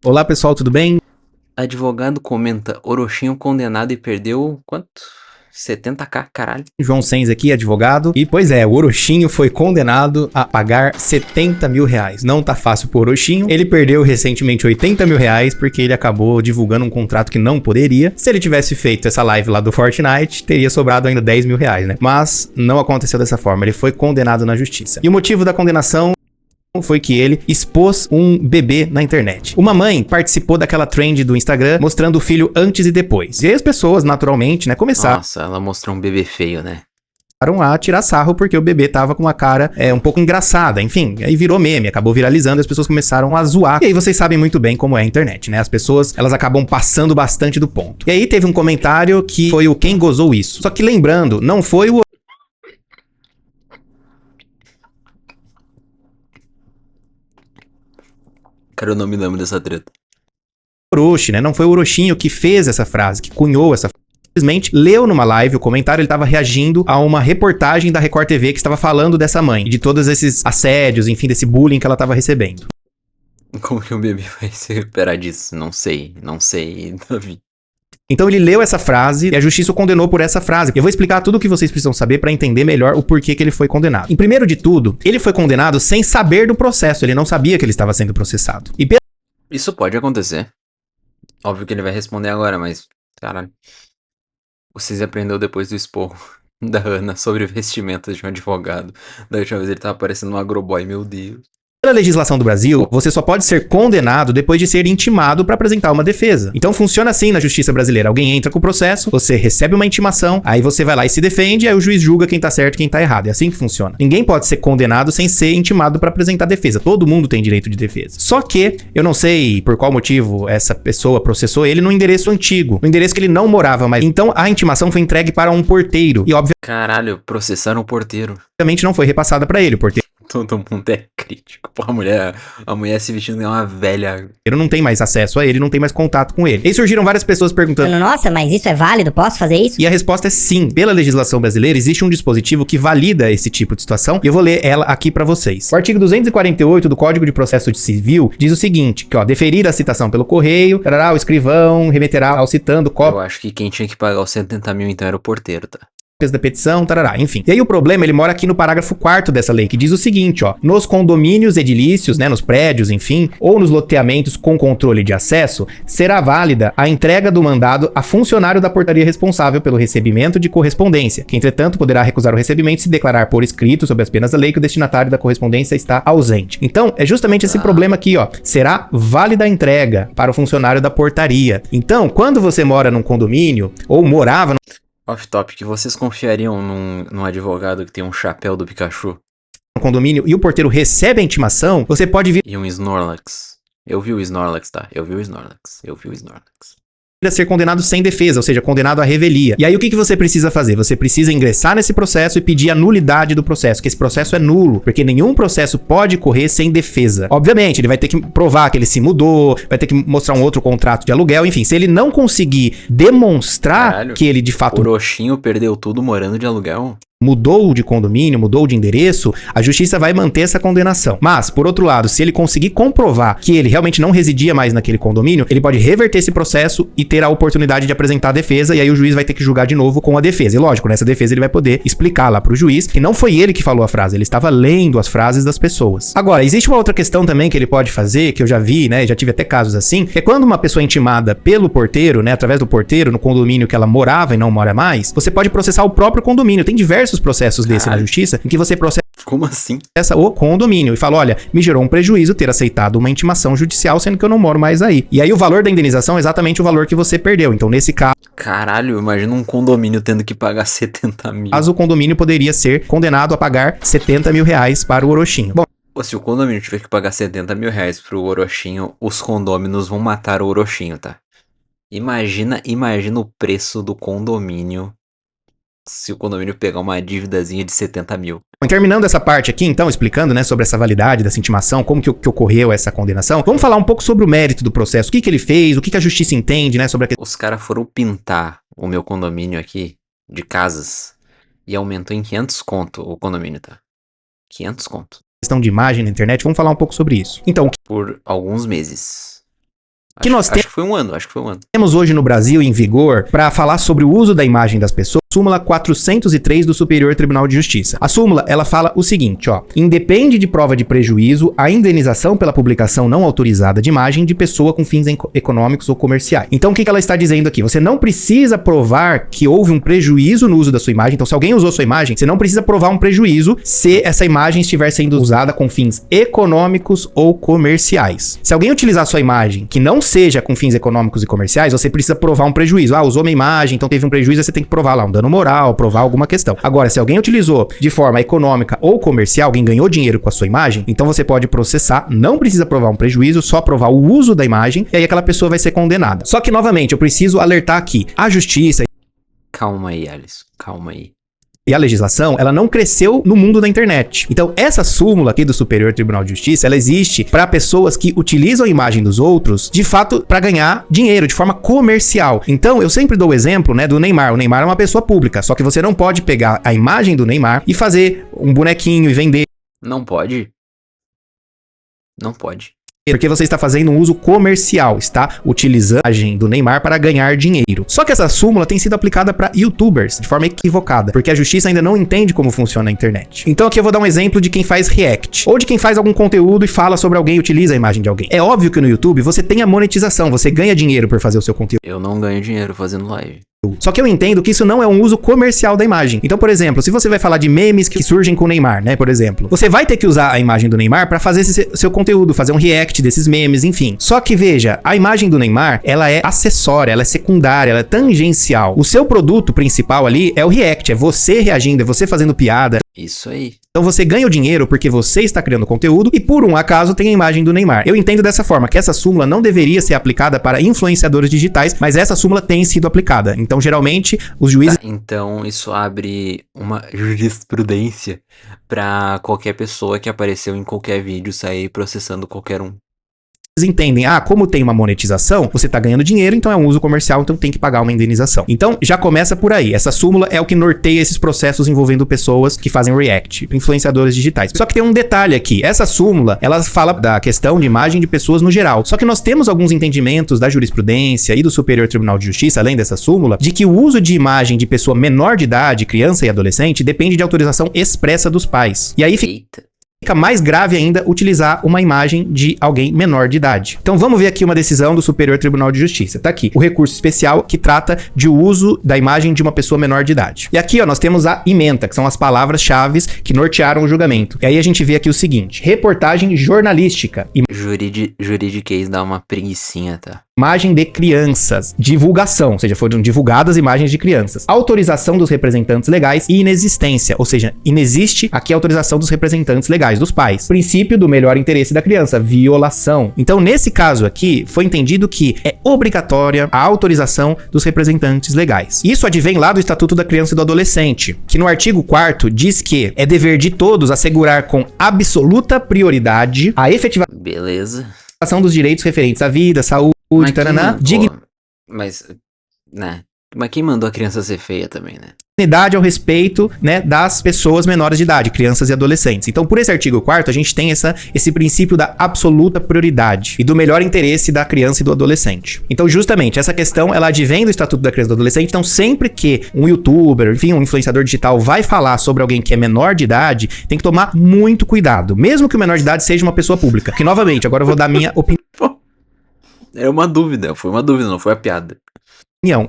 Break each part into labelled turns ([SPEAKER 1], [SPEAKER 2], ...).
[SPEAKER 1] Olá pessoal, tudo bem?
[SPEAKER 2] Advogado comenta, Orochinho condenado e perdeu quanto? 70k, caralho.
[SPEAKER 1] João Sens aqui, advogado. E pois é, o Orochinho foi condenado a pagar 70 mil reais. Não tá fácil pro Orochinho. Ele perdeu recentemente 80 mil reais porque ele acabou divulgando um contrato que não poderia. Se ele tivesse feito essa live lá do Fortnite, teria sobrado ainda 10 mil reais, né? Mas não aconteceu dessa forma. Ele foi condenado na justiça. E o motivo da condenação foi que ele expôs um bebê na internet. Uma mãe participou daquela trend do Instagram mostrando o filho antes e depois. E aí as pessoas, naturalmente, né, começaram
[SPEAKER 2] Nossa, ela mostrou um bebê feio, né?
[SPEAKER 1] a tirar sarro porque o bebê tava com uma cara um pouco engraçada, enfim, aí virou meme, acabou viralizando e as pessoas começaram a zoar. E aí vocês sabem muito bem como é a internet, né? As pessoas, elas acabam passando bastante do ponto. E aí teve um comentário que foi o quem gozou isso. Só que lembrando, não foi o
[SPEAKER 2] Cara, eu não me lembro dessa treta.
[SPEAKER 1] Orochi, né? Não foi o Orochinho que fez essa frase, que cunhou essa frase. Simplesmente leu numa live o comentário, ele estava reagindo a uma reportagem da Record TV que estava falando dessa mãe, de todos esses assédios, enfim, desse bullying que ela estava recebendo.
[SPEAKER 2] Como que o bebê vai se recuperar disso? Não sei, Davi.
[SPEAKER 1] Então ele leu essa frase e a justiça o condenou por essa frase. Eu vou explicar tudo o que vocês precisam saber para entender melhor o porquê que ele foi condenado. Em primeiro de tudo, ele foi condenado sem saber do processo, ele não sabia que ele estava sendo processado. E
[SPEAKER 2] Isso pode acontecer. Óbvio que ele vai responder agora, mas, caralho. Vocês aprendeu depois do esporro da Ana sobre vestimentas de um advogado. Da última vez ele tava parecendo um agroboy, meu Deus.
[SPEAKER 1] pela legislação do Brasil, você só pode ser condenado depois de ser intimado para apresentar uma defesa. Então funciona assim na justiça brasileira. Alguém entra com o processo, você recebe uma intimação, aí você vai lá e se defende, aí o juiz julga quem tá certo e quem tá errado. É assim que funciona. Ninguém pode ser condenado sem ser intimado para apresentar defesa. Todo mundo tem direito de defesa. Só que eu não sei por qual motivo essa pessoa processou ele no endereço antigo, no endereço que ele não morava mais. Então a intimação foi entregue para um porteiro e
[SPEAKER 2] Caralho, processaram o porteiro.
[SPEAKER 1] obviamente não foi repassada para ele. O porteiro
[SPEAKER 2] Todo mundo é crítico. Pô, a mulher se vestindo é uma velha.
[SPEAKER 1] não tem mais acesso a ele, não tem mais contato com ele. E aí surgiram várias pessoas perguntando:
[SPEAKER 3] Nossa, mas isso é válido? Posso fazer isso?
[SPEAKER 1] e a resposta é sim. Pela legislação brasileira, existe um dispositivo que valida esse tipo de situação e eu vou ler ela aqui pra vocês. O artigo 248 do Código de Processo Civil diz o seguinte, que ó, deferir a citação pelo correio, tarará, o escrivão remeterá ao citando
[SPEAKER 2] Eu
[SPEAKER 1] cópia
[SPEAKER 2] acho que quem tinha que pagar os 70 mil então era o porteiro, tá?
[SPEAKER 1] da petição, tarará, enfim. E aí o problema, ele mora aqui no parágrafo 4º dessa lei, que diz o seguinte, ó, nos condomínios edilícios, né, nos prédios, enfim, ou nos loteamentos com controle de acesso, será válida a entrega do mandado a funcionário da portaria responsável pelo recebimento de correspondência, que entretanto poderá recusar o recebimento se declarar por escrito, sob as penas da lei, que o destinatário da correspondência está ausente. Então, é justamente esse problema aqui, ó, será válida a entrega para o funcionário da portaria. Então, quando você mora num condomínio, ou morava
[SPEAKER 2] Off-topic, vocês confiariam num advogado que tem um chapéu do Pikachu
[SPEAKER 1] num condomínio e o porteiro recebe a intimação, você pode vir
[SPEAKER 2] e um Snorlax? Eu vi o Snorlax, tá? Eu vi o Snorlax.
[SPEAKER 1] a ser condenado sem defesa, ou seja, condenado à revelia. E aí o que você precisa fazer? Você precisa ingressar nesse processo e pedir a nulidade do processo, que esse processo é nulo, porque nenhum processo pode correr sem defesa. Obviamente, ele vai ter que provar que ele se mudou, vai ter que mostrar um outro contrato de aluguel, enfim, se ele não conseguir demonstrar
[SPEAKER 2] Caralho,
[SPEAKER 1] que ele de fato
[SPEAKER 2] Orochinho perdeu tudo morando de aluguel?
[SPEAKER 1] mudou de condomínio, mudou de endereço, a justiça vai manter essa condenação. Mas, por outro lado, se ele conseguir comprovar que ele realmente não residia mais naquele condomínio, ele pode reverter esse processo e ter a oportunidade de apresentar a defesa, e aí o juiz vai ter que julgar de novo com a defesa. E lógico, nessa defesa ele vai poder explicar lá pro juiz que não foi ele que falou a frase, ele estava lendo as frases das pessoas. Agora, existe uma outra questão também que ele pode fazer, que eu já vi, né, já tive até casos assim, que é quando uma pessoa é intimada pelo porteiro, né, através do porteiro, no condomínio que ela morava e não mora mais, você pode processar o próprio condomínio. Tem diversos processos desse na justiça em que você processa
[SPEAKER 2] Como assim?
[SPEAKER 1] o condomínio e fala, olha, me gerou um prejuízo ter aceitado uma intimação judicial, sendo que eu não moro mais aí. E aí o valor da indenização é exatamente o valor que você perdeu. Então, nesse
[SPEAKER 2] Caralho, imagina um condomínio tendo que pagar 70 mil.
[SPEAKER 1] caso, o condomínio poderia ser condenado a pagar 70 mil reais para o Orochinho. Bom,
[SPEAKER 2] Pô, se o condomínio tiver que pagar 70 mil reais pro Orochinho, os condôminos vão matar o Orochinho, tá? Imagina o preço do condomínio se o condomínio pegar uma dívidazinha de 70 mil.
[SPEAKER 1] terminando essa parte aqui, então, explicando, né, sobre essa validade dessa intimação, como que ocorreu essa condenação, vamos falar um pouco sobre o mérito do processo, o que ele fez, o que a justiça entende, né, sobre a
[SPEAKER 2] Os caras foram pintar o meu condomínio aqui de casas e aumentou em 500 conto o condomínio, tá? 500 conto.
[SPEAKER 1] questão de imagem na internet, vamos falar um pouco sobre isso. Então,
[SPEAKER 2] Por alguns meses.
[SPEAKER 1] Que nós
[SPEAKER 2] Acho que foi um ano, acho que foi um ano.
[SPEAKER 1] temos hoje no Brasil em vigor para falar sobre o uso da imagem das pessoas, súmula 403 do Superior Tribunal de Justiça. A súmula, ela fala o seguinte, ó: independe de prova de prejuízo a indenização pela publicação não autorizada de imagem de pessoa com fins econômicos ou comerciais. Então, o que ela está dizendo aqui? Você não precisa provar que houve um prejuízo no uso da sua imagem. Então, se alguém usou sua imagem, você não precisa provar um prejuízo se essa imagem estiver sendo usada com fins econômicos ou comerciais. Se alguém utilizar sua imagem que não seja com fins econômicos e comerciais, você precisa provar um prejuízo. Ah, usou minha imagem, então teve um prejuízo, aí você tem que provar lá um dano moral, provar alguma questão. Agora, se alguém utilizou de forma econômica ou comercial, alguém ganhou dinheiro com a sua imagem, então você pode processar, não precisa provar um prejuízo, só provar o uso da imagem, e aí aquela pessoa vai ser condenada. Só que, novamente, eu preciso alertar aqui, a justiça...
[SPEAKER 2] Calma aí, Alisson, calma aí.
[SPEAKER 1] E a legislação, ela não cresceu no mundo da internet. Então, essa súmula aqui do Superior Tribunal de Justiça, ela existe para pessoas que utilizam a imagem dos outros, de fato, para ganhar dinheiro, de forma comercial. Então, eu sempre dou o exemplo, né, do Neymar. O Neymar é uma pessoa pública, só que você não pode pegar a imagem do Neymar e fazer um bonequinho e vender.
[SPEAKER 2] Não pode? Não pode.
[SPEAKER 1] Porque você está fazendo um uso comercial, está utilizando a imagem do Neymar para ganhar dinheiro. Só que essa súmula tem sido aplicada para YouTubers de forma equivocada, porque a justiça ainda não entende como funciona a internet. Então aqui eu vou dar um exemplo de quem faz react, ou de quem faz algum conteúdo e fala sobre alguém e utiliza a imagem de alguém. É óbvio que no YouTube você tem a monetização, você ganha dinheiro por fazer o seu conteúdo.
[SPEAKER 2] Eu não ganho dinheiro fazendo live.
[SPEAKER 1] Só que eu entendo que isso não é um uso comercial da imagem. Então, por exemplo, se você vai falar de memes que surgem com o Neymar, né, por exemplo, você vai ter que usar a imagem do Neymar para fazer esse seu conteúdo, fazer um react desses memes, enfim. Só que veja, a imagem do Neymar, ela é acessória, ela é secundária, ela é tangencial. O seu produto principal ali é o react, é você reagindo, é você fazendo piada.
[SPEAKER 2] Isso aí.
[SPEAKER 1] Então você ganha o dinheiro porque você está criando conteúdo e por um acaso tem a imagem do Neymar. Eu entendo dessa forma que essa súmula não deveria ser aplicada para influenciadores digitais, mas essa súmula tem sido aplicada. Então geralmente os juízes...
[SPEAKER 2] Tá, então isso abre uma jurisprudência para qualquer pessoa que apareceu em qualquer vídeo sair processando qualquer um.
[SPEAKER 1] entendem, como tem uma monetização, você tá ganhando dinheiro, então é um uso comercial, então tem que pagar uma indenização. Então, já começa por aí. Essa súmula é o que norteia esses processos envolvendo pessoas que fazem react, influenciadores digitais. Só que tem um detalhe aqui. Essa súmula, ela fala da questão de imagem de pessoas no geral. Só que nós temos alguns entendimentos da jurisprudência e do Superior Tribunal de Justiça, além dessa súmula, de que o uso de imagem de pessoa menor de idade, criança e adolescente, depende de autorização expressa dos pais. E aí
[SPEAKER 2] Eita.
[SPEAKER 1] fica mais grave ainda utilizar uma imagem de alguém menor de idade. Então vamos ver aqui uma decisão do Superior Tribunal de Justiça. Tá aqui, o recurso especial que trata de uso da imagem de uma pessoa menor de idade. E aqui, ó, nós temos a ementa, que são as palavras-chave que nortearam o julgamento. E aí a gente vê aqui o seguinte: reportagem jornalística,
[SPEAKER 2] Juridiquês dá uma preguicinha, tá?
[SPEAKER 1] imagem de crianças, divulgação, ou seja, foram divulgadas imagens de crianças, autorização dos representantes legais e inexistência, ou seja, inexiste aqui a autorização dos representantes legais, dos pais. Princípio do melhor interesse da criança, violação. Então, nesse caso aqui, foi entendido que é obrigatória a autorização dos representantes legais. Isso advém lá do Estatuto da Criança e do Adolescente, que no artigo 4º diz que é dever de todos assegurar com absoluta prioridade a efetivação
[SPEAKER 2] Beleza.
[SPEAKER 1] dos direitos referentes à vida, saúde, taraná,
[SPEAKER 2] Mas, né? Mas quem mandou a criança ser feia também, né?
[SPEAKER 1] dignidade ao respeito, né, das pessoas menores de idade, crianças e adolescentes. Então, por esse artigo 4º, a gente tem esse princípio da absoluta prioridade e do melhor interesse da criança e do adolescente. Então, justamente, essa questão, ela advém do Estatuto da Criança e do Adolescente. Então, sempre que um youtuber, enfim, um influenciador digital vai falar sobre alguém que é menor de idade, tem que tomar muito cuidado, mesmo que o menor de idade seja uma pessoa pública. Que, novamente, agora eu vou dar minha opinião.
[SPEAKER 2] Era uma dúvida, foi uma dúvida, não foi a piada.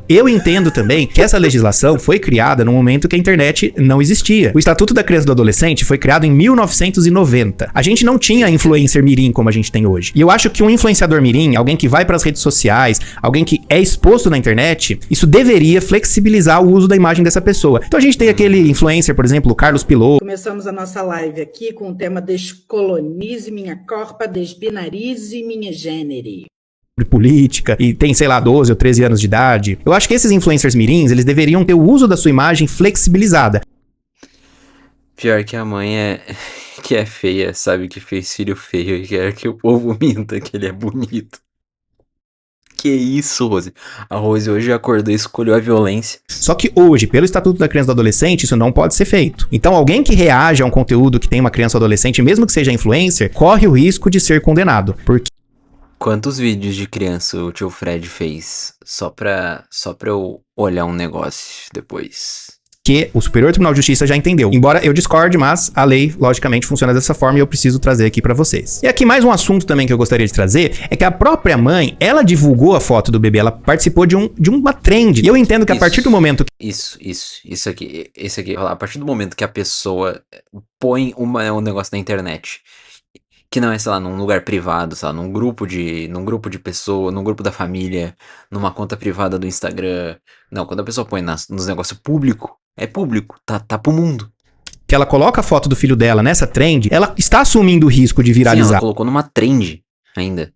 [SPEAKER 1] Eu entendo também que essa legislação foi criada no momento que a internet não existia. O Estatuto da Criança e do Adolescente foi criado em 1990. A gente não tinha influencer mirim como a gente tem hoje. E eu acho que um influenciador mirim, alguém que vai para as redes sociais, alguém que é exposto na internet, isso deveria flexibilizar o uso da imagem dessa pessoa. Então a gente tem aquele influencer, por exemplo, o Carlos Piloto.
[SPEAKER 4] Começamos a nossa live aqui com o tema Descolonize minha corpa, desbinarize minha gênero.
[SPEAKER 1] De política e tem, sei lá, 12 ou 13 anos de idade. Eu acho que esses influencers mirins, eles deveriam ter o uso da sua imagem flexibilizada.
[SPEAKER 2] Pior que a mãe que é feia, sabe que fez filho feio e quer que o povo minta que ele é bonito. Que isso, Rose? A Rose hoje acordou e escolheu a violência.
[SPEAKER 1] Só que hoje, pelo Estatuto da Criança e do Adolescente, isso não pode ser feito. Então, alguém que reage a um conteúdo que tem uma criança ou adolescente, mesmo que seja influencer, corre o risco de ser condenado. Porque
[SPEAKER 2] Quantos vídeos de criança o tio Fred fez só pra eu olhar um negócio depois?
[SPEAKER 1] Que o Superior Tribunal de Justiça já entendeu. Embora eu discorde, mas a lei, logicamente, funciona dessa forma e eu preciso trazer aqui pra vocês. E aqui mais um assunto também que eu gostaria de trazer é que a própria mãe, ela divulgou a foto do bebê, ela participou de uma trend. E eu entendo que a partir do momento que...
[SPEAKER 2] Isso aqui, a partir do momento que a pessoa põe um negócio na internet, que não é, sei lá, num lugar privado, sei lá, num grupo de pessoas, num grupo da família, numa conta privada do Instagram. Não, quando a pessoa põe nos negócios público, é público, tá pro mundo.
[SPEAKER 1] que ela coloca a foto do filho dela nessa trend, ela está assumindo o risco de viralizar.
[SPEAKER 2] Sim, ela colocou numa trend ainda.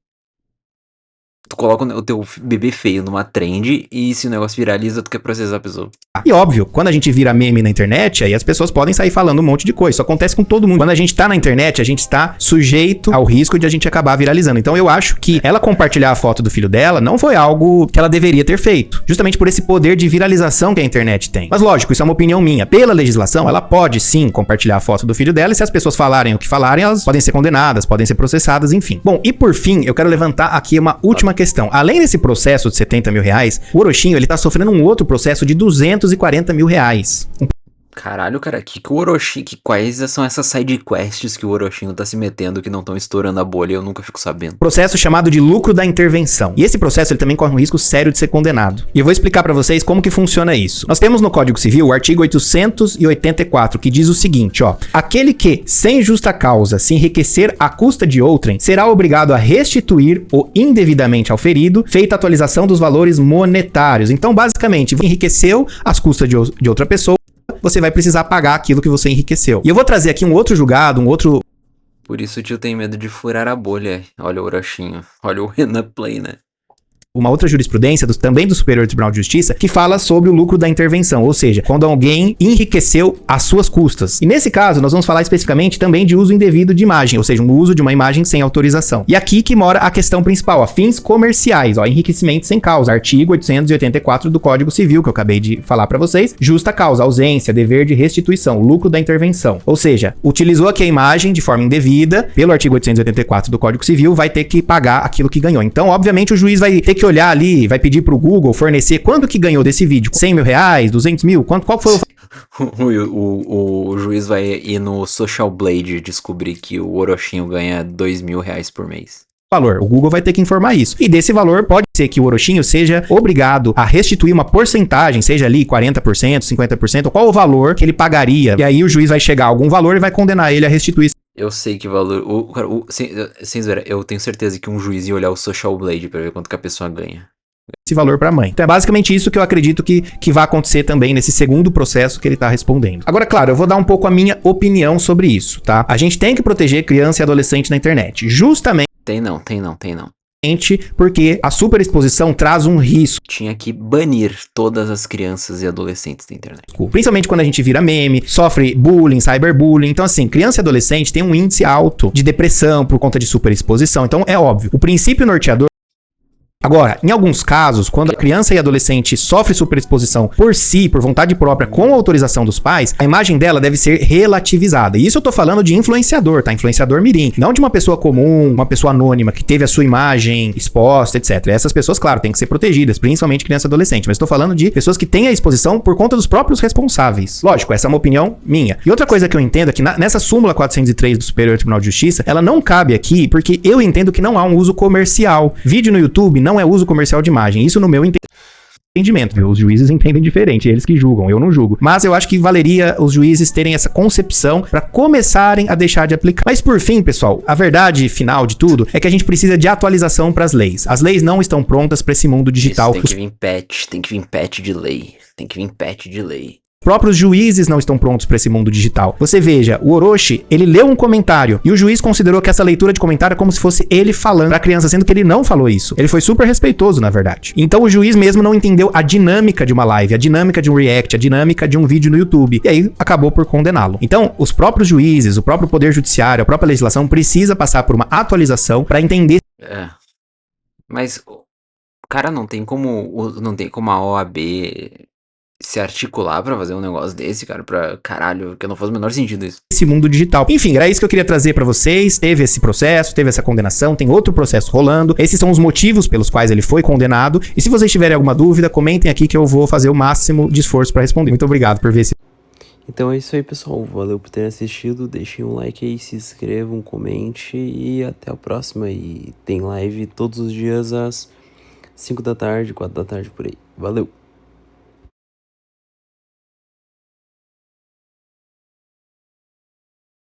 [SPEAKER 2] Tu coloca o teu bebê feio numa trend e se o negócio viraliza, tu quer processar a pessoa.
[SPEAKER 1] E óbvio, quando a gente vira meme na internet, aí as pessoas podem sair falando um monte de coisa. Isso acontece com todo mundo. Quando a gente tá na internet, a gente está sujeito ao risco de a gente acabar viralizando. Então eu acho que ela compartilhar a foto do filho dela não foi algo que ela deveria ter feito. Justamente por esse poder de viralização que a internet tem. Mas lógico, isso é uma opinião minha. Pela legislação, ela pode sim compartilhar a foto do filho dela e se as pessoas falarem o que falarem, elas podem ser condenadas, podem ser processadas, enfim. Bom, e por fim, eu quero levantar aqui uma última questão. Além desse processo de 70 mil reais, o Orochinho, ele tá sofrendo um outro processo de 240 mil reais.
[SPEAKER 2] Caralho, cara, o Orochinho, quais são essas sidequests que o Orochinho tá se metendo que não estão estourando a bolha e eu nunca fico sabendo?
[SPEAKER 1] Processo chamado de lucro da intervenção. E esse processo ele também corre um risco sério de ser condenado. E eu vou explicar pra vocês como que funciona isso. Nós temos no Código Civil o artigo 884, que diz o seguinte, ó: aquele que, sem justa causa, se enriquecer à custa de outrem, será obrigado a restituir o indevidamente ao ferido, feita a atualização dos valores monetários. Então, basicamente, enriqueceu às custas de outra pessoa, você vai precisar pagar aquilo que você enriqueceu. E eu vou trazer aqui um outro julgado,
[SPEAKER 2] Por isso o tio tem medo de furar a bolha. Olha o Orochinho. Olha o Renan Play, né?
[SPEAKER 1] Uma outra jurisprudência, também do Superior Tribunal de Justiça, que fala sobre o lucro da intervenção, ou seja, quando alguém enriqueceu às suas custas. E nesse caso, nós vamos falar especificamente também de uso indevido de imagem, ou seja, um uso de uma imagem sem autorização. E aqui que mora a questão principal, ó, fins comerciais, ó, enriquecimento sem causa, artigo 884 do Código Civil, que eu acabei de falar pra vocês, justa causa, ausência, dever de restituição, lucro da intervenção. Ou seja, utilizou aqui a imagem de forma indevida, pelo artigo 884 do Código Civil, vai ter que pagar aquilo que ganhou. Então, obviamente, o juiz vai ter que olhar ali, vai pedir pro Google fornecer quanto que ganhou desse vídeo, 100 mil reais, 200 mil, qual foi
[SPEAKER 2] o juiz vai ir no Social Blade descobrir que o Orochinho ganha 2 mil reais por mês.
[SPEAKER 1] valor. O Google vai ter que informar isso. E desse valor pode ser que o Orochinho seja obrigado a restituir uma porcentagem, seja ali 40%, 50%, qual o valor que ele pagaria. E aí o juiz vai chegar a algum valor e vai condenar ele a restituir.
[SPEAKER 2] Eu sei que valor... sem zoeira, eu tenho certeza que um juiz ia olhar o Social Blade pra ver quanto que a pessoa ganha.
[SPEAKER 1] Esse valor pra mãe. Então é basicamente isso que eu acredito que vai acontecer também nesse segundo processo que ele tá respondendo. Agora, claro, eu vou dar um pouco a minha opinião sobre isso, tá? A gente tem que proteger criança e adolescente na internet. Justamente
[SPEAKER 2] Tem não.
[SPEAKER 1] porque a superexposição traz um risco.
[SPEAKER 2] Tinha que banir todas as crianças e adolescentes da internet.
[SPEAKER 1] Principalmente quando a gente vira meme, sofre bullying, cyberbullying. Então, assim, criança e adolescente tem um índice alto de depressão por conta de superexposição. Então, é óbvio. O princípio norteador. Agora, em alguns casos, quando a criança e adolescente sofre superexposição por si, por vontade própria, com a autorização dos pais, a imagem dela deve ser relativizada. E isso eu tô falando de influenciador, tá? Influenciador mirim. Não de uma pessoa comum, uma pessoa anônima, que teve a sua imagem exposta, etc. Essas pessoas, claro, têm que ser protegidas, principalmente criança e adolescente. Mas tô falando de pessoas que têm a exposição por conta dos próprios responsáveis. Lógico, essa é uma opinião minha. E outra coisa que eu entendo é que nessa súmula 403 do Superior Tribunal de Justiça, ela não cabe aqui porque eu entendo que não há um uso comercial. Vídeo no YouTube não é uso comercial de imagem. Isso no meu entendimento, viu? Os juízes entendem diferente, eles que julgam, eu não julgo. Mas eu acho que valeria os juízes terem essa concepção para começarem a deixar de aplicar. Mas por fim, pessoal, a verdade final de tudo é que a gente precisa de atualização para as leis. As leis não estão prontas para esse mundo digital.
[SPEAKER 2] Isso, tem que vir patch de lei.
[SPEAKER 1] Os próprios juízes não estão prontos para esse mundo digital. Você veja, o Orochi, ele leu um comentário e o juiz considerou que essa leitura de comentário é como se fosse ele falando pra criança, sendo que ele não falou isso. Ele foi super respeitoso, na verdade. Então o juiz mesmo não entendeu a dinâmica de uma live, a dinâmica de um react, a dinâmica de um vídeo no YouTube. E aí acabou por condená-lo. Então, os próprios juízes, o próprio poder judiciário, a própria legislação precisa passar por uma atualização para entender.
[SPEAKER 2] Mas, cara, não tem como a OAB se articular pra fazer um negócio desse, cara, pra caralho, que não faz o menor sentido isso.
[SPEAKER 1] Esse mundo digital. Enfim, era isso que eu queria trazer pra vocês. Teve esse processo, teve essa condenação, tem outro processo rolando. Esses são os motivos pelos quais ele foi condenado. E se vocês tiverem alguma dúvida, comentem aqui que eu vou fazer o máximo de esforço pra responder. Muito obrigado por ver esse.
[SPEAKER 5] Então é isso aí, pessoal. Valeu por terem assistido. Deixem um like aí, se inscrevam, comente e até a próxima. E tem live todos os dias às 5 da tarde, 4 da tarde por aí. Valeu!